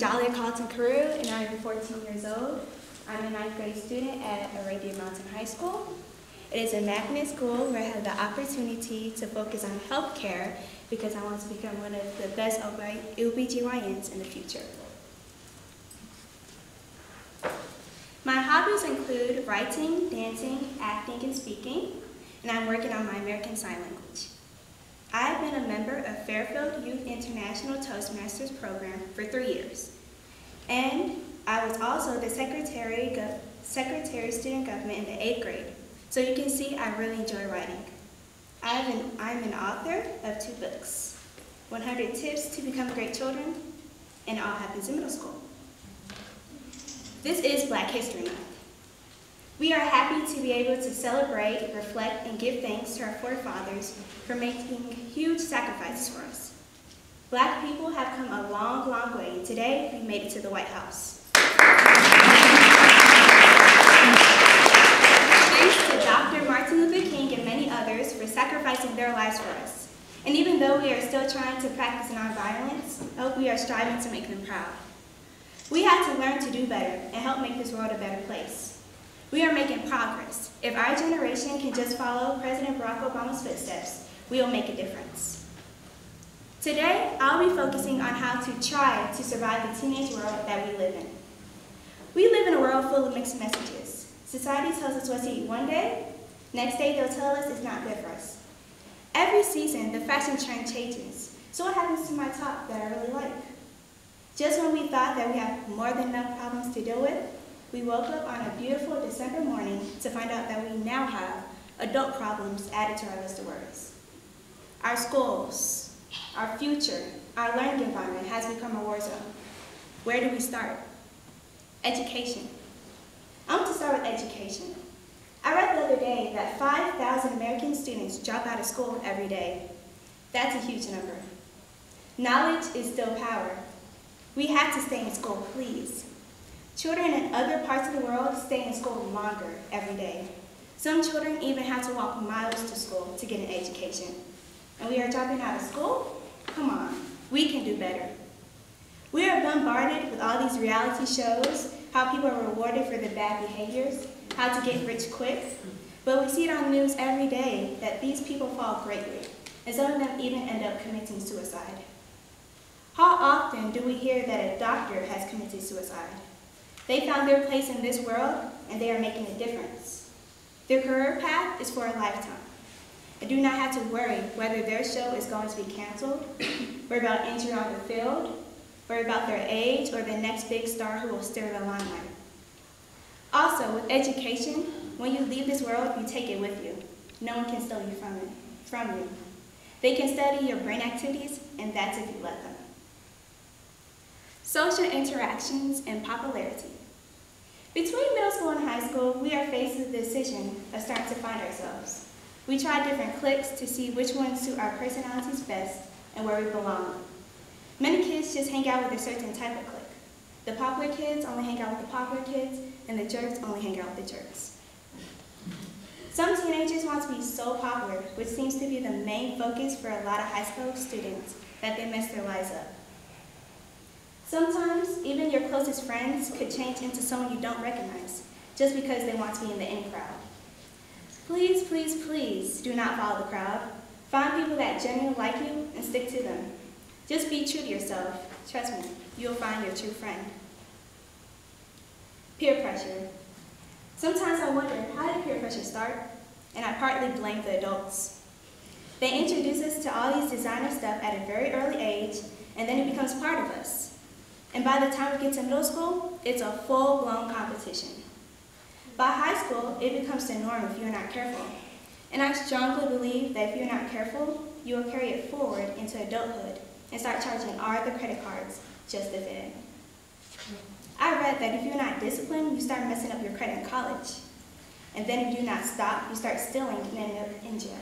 Jalia Carlton Carew, and I am 14 years old. I'm a 9th grade student at Arabian Mountain High School. It is a magnet school where I have the opportunity to focus on healthcare because I want to become one of the best OBGYNs in the future. My hobbies include writing, dancing, acting, and speaking, and I'm working on my American Sign Language. I've been a member of Fairfield Youth International Toastmasters program for 3 years, and I was also the Secretary of Student Government in the 8th grade, so you can see I really enjoy writing. I'm an author of 2 books, 100 Tips to Become Great Children, and All Happens in Middle School. This is Black History Month. We are happy to be able to celebrate, reflect, and give thanks to our forefathers for making huge sacrifices for us. Black people have come a long, long way, and today we made it to the White House. Thanks to Dr. Martin Luther King and many others for sacrificing their lives for us. And even though we are still trying to practice nonviolence, I hope we are striving to make them proud. We have to learn to do better and help make this world a better place. We are making progress. If our generation can just follow President Barack Obama's footsteps, we will make a difference. Today, I'll be focusing on how to try to survive the teenage world that we live in. We live in a world full of mixed messages. Society tells us what to eat one day, next day they'll tell us it's not good for us. Every season, the fashion trend changes. So what happens to my top that I really like? Just when we thought that we have more than enough problems to deal with, we woke up on a beautiful December morning to find out that we now have adult problems added to our list of worries. Our schools, our future, our learning environment has become a war zone. Where do we start? Education. I want to start with education. I read the other day that 5,000 American students drop out of school every day. That's a huge number. Knowledge is still power. We have to stay in school, please. Children in other parts of the world stay in school longer every day. Some children even have to walk miles to school to get an education. And we are dropping out of school? Come on, we can do better. We are bombarded with all these reality shows, how people are rewarded for their bad behaviors, how to get rich quick. But we see it on the news every day that these people fall greatly, and some of them even end up committing suicide. How often do we hear that a doctor has committed suicide? They found their place in this world, and they are making a difference. Their career path is for a lifetime, and do not have to worry whether their show is going to be canceled, worry about injury on the field, worry about their age, or the next big star who will steal the limelight. Also, with education, when you leave this world, you take it with you. No one can steal you from you. They can study your brain activities, and that's if you let them. Social interactions and popularity. Between middle school and high school, we are faced with the decision of starting to find ourselves. We try different cliques to see which ones suit our personalities best and where we belong. Many kids just hang out with a certain type of clique. The popular kids only hang out with the popular kids, and the jerks only hang out with the jerks. Some teenagers want to be so popular, which seems to be the main focus for a lot of high school students, that they mess their lives up. Sometimes, even your closest friends could change into someone you don't recognize, just because they want to be in the in crowd. Please, please, please do not follow the crowd. Find people that genuinely like you and stick to them. Just be true to yourself. Trust me, you'll find your true friend. Peer pressure. Sometimes I wonder, how did peer pressure start? And I partly blame the adults. They introduce us to all these designer stuff at a very early age, and then it becomes part of us. And by the time we get to middle school, it's a full-blown competition. By high school, it becomes the norm if you're not careful. And I strongly believe that if you're not careful, you will carry it forward into adulthood and start charging all the credit cards just to fit in. I read that if you're not disciplined, you start messing up your credit in college. And then if you do not stop, you start stealing and end up in jail.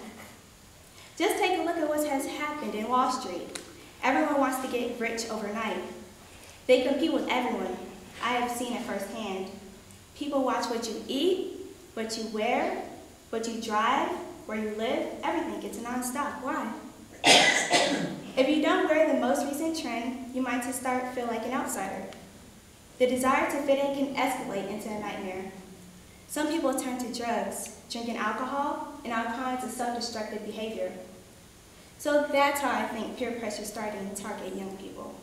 Just take a look at what has happened in Wall Street. Everyone wants to get rich overnight. They compete with everyone. I have seen it firsthand. People watch what you eat, what you wear, what you drive, where you live, everything. It's nonstop. Why? If you don't wear the most recent trend, you might just start to feel like an outsider. The desire to fit in can escalate into a nightmare. Some people turn to drugs, drinking alcohol, and all kinds of self-destructive behavior. So that's how I think peer pressure started to target young people.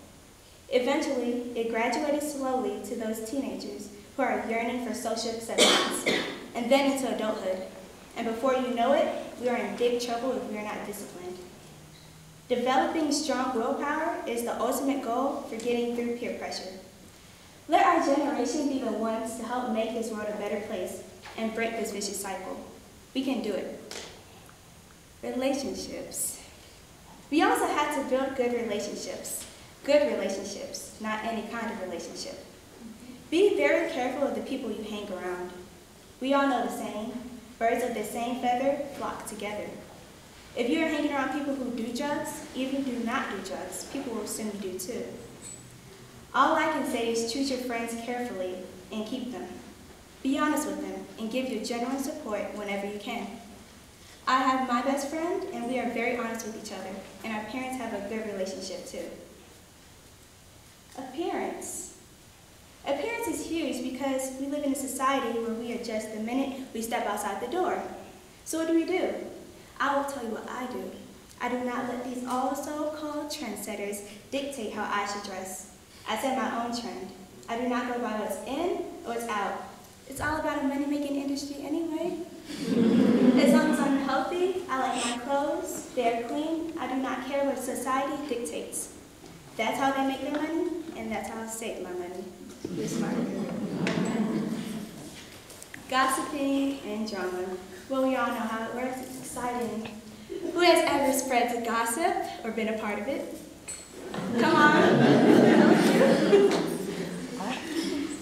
Eventually, it graduated slowly to those teenagers who are yearning for social acceptance, and then into adulthood. And before you know it, we are in big trouble if we are not disciplined. Developing strong willpower is the ultimate goal for getting through peer pressure. Let our generation be the ones to help make this world a better place and break this vicious cycle. We can do it. Relationships. We also have to build good relationships. Good relationships, not any kind of relationship. Be very careful of the people you hang around. We all know the saying, birds of the same feather flock together. If you are hanging around people who do drugs, even do not do drugs, people will assume you do too. All I can say is choose your friends carefully and keep them. Be honest with them and give your genuine support whenever you can. I have my best friend and we are very honest with each other, and our parents have a good relationship too. Appearance. Appearance is huge because we live in a society where we are judged the minute we step outside the door. So what do? I will tell you what I do. I do not let these all so-called trendsetters dictate how I should dress. I set my own trend. I do not go by what's in or what's out. It's all about a money-making industry anyway. As long as I'm healthy, I like my clothes, they're clean, I do not care what society dictates. That's how they make their money, and that's how I save my money. You're smart. Gossiping and drama. Well, we all know how it works. It's exciting. Who has ever spread the gossip or been a part of it? Come on.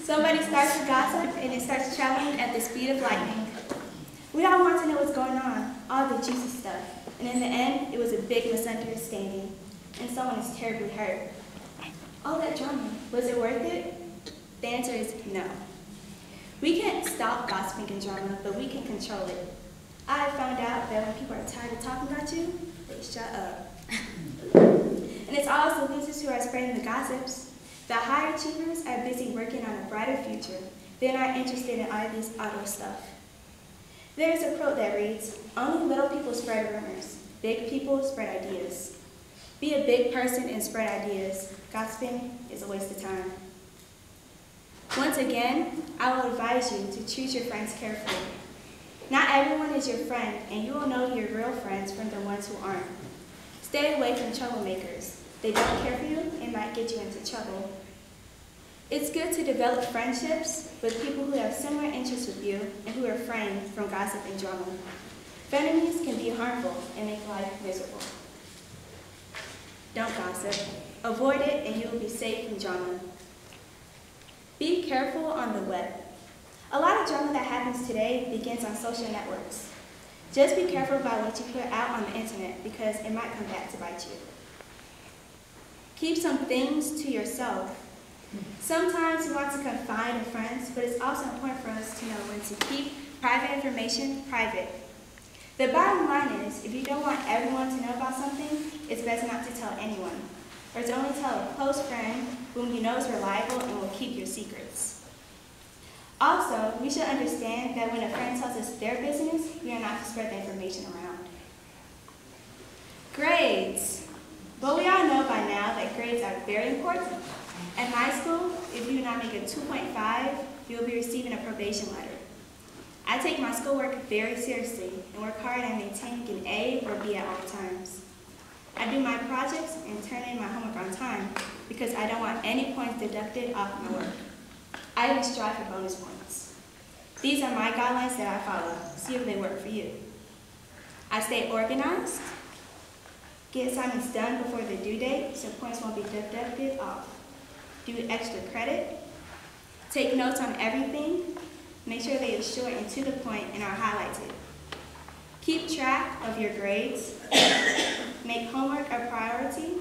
Somebody starts to gossip and it starts traveling at the speed of lightning. We all want to know what's going on, all the juicy stuff. And in the end, it was a big misunderstanding, and someone is terribly hurt. All that drama, was it worth it? The answer is no. We can't stop gossiping and drama, but we can control it. I have found out that when people are tired of talking about you, they shut up. And it's always the losers who are spreading the gossips. The high achievers are busy working on a brighter future. They're not interested in all this auto stuff. There's a quote that reads, "Only little people spread rumors. Big people spread ideas." Be a big person and spread ideas. Gossiping is a waste of time. Once again, I will advise you to choose your friends carefully. Not everyone is your friend, and you will know your real friends from the ones who aren't. Stay away from troublemakers. They don't care for you and might get you into trouble. It's good to develop friendships with people who have similar interests with you and who refrain from gossip and drama. Frenemies can be harmful and make life miserable. Don't gossip. Avoid it and you will be safe from drama. Be careful on the web. A lot of drama that happens today begins on social networks. Just be careful about what you put out on the internet because it might come back to bite you. Keep some things to yourself. Sometimes we want to confide in friends, but it's also important for us to know when to keep private information private. The bottom line is, if you don't want everyone to know about something, it's best not to tell anyone, or to only tell a close friend whom you know is reliable and will keep your secrets. Also, we should understand that when a friend tells us their business, we are not to spread the information around. Grades. Well, we all know by now that grades are very important. At high school, if you do not make a 2.5, you will be receiving a probation letter. I take my schoolwork very seriously and work hard at maintaining an A or B at all times. I do my projects and turn in my homework on time because I don't want any points deducted off my work. I even strive for bonus points. These are my guidelines that I follow. See if they work for you. I stay organized, get assignments done before the due date so points won't be deducted off. Do extra credit, take notes on everything, make sure they are short and to the point and are highlighted. Keep track of your grades, make homework a priority,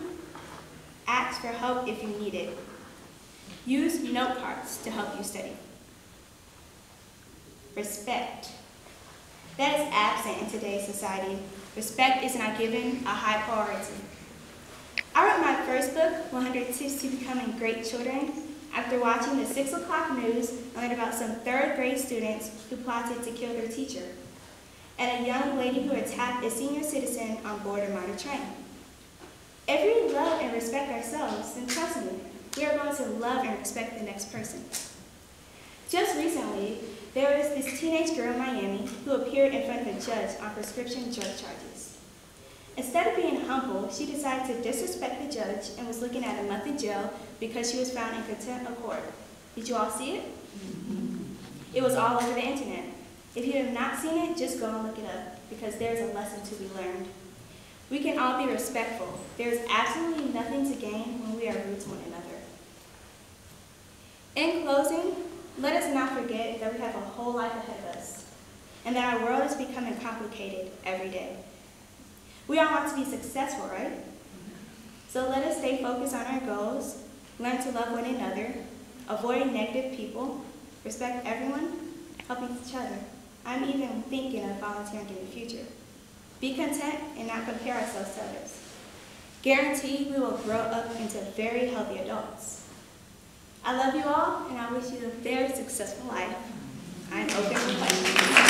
ask for help if you need it. Use note cards to help you study. Respect. That is absent in today's society. Respect is not given a high priority. I wrote my first book, 100 Tips to Becoming Great Children, after watching the 6 o'clock news. I learned about some third grade students who plotted to kill their teacher, and a young lady who attacked a senior citizen on board a MARTA train. If we love and respect ourselves, then trust me, we are going to love and respect the next person. Just recently, there was this teenage girl in Miami who appeared in front of a judge on prescription drug charges. Instead of being humble, she decided to disrespect the judge and was looking at a month in jail because she was found in contempt of court. Did you all see it? It was all over the internet. If you have not seen it, just go and look it up, because there's a lesson to be learned. We can all be respectful. There is absolutely nothing to gain when we are rude to one another. In closing, let us not forget that we have a whole life ahead of us, and that our world is becoming complicated every day. We all want to be successful, right? So let us stay focused on our goals, learn to love one another, avoid negative people, respect everyone, helping each other. I'm even thinking of volunteering in the future. Be content and not compare ourselves to others. Guarantee we will grow up into very healthy adults. I love you all, and I wish you a very successful life. I'm open for questions.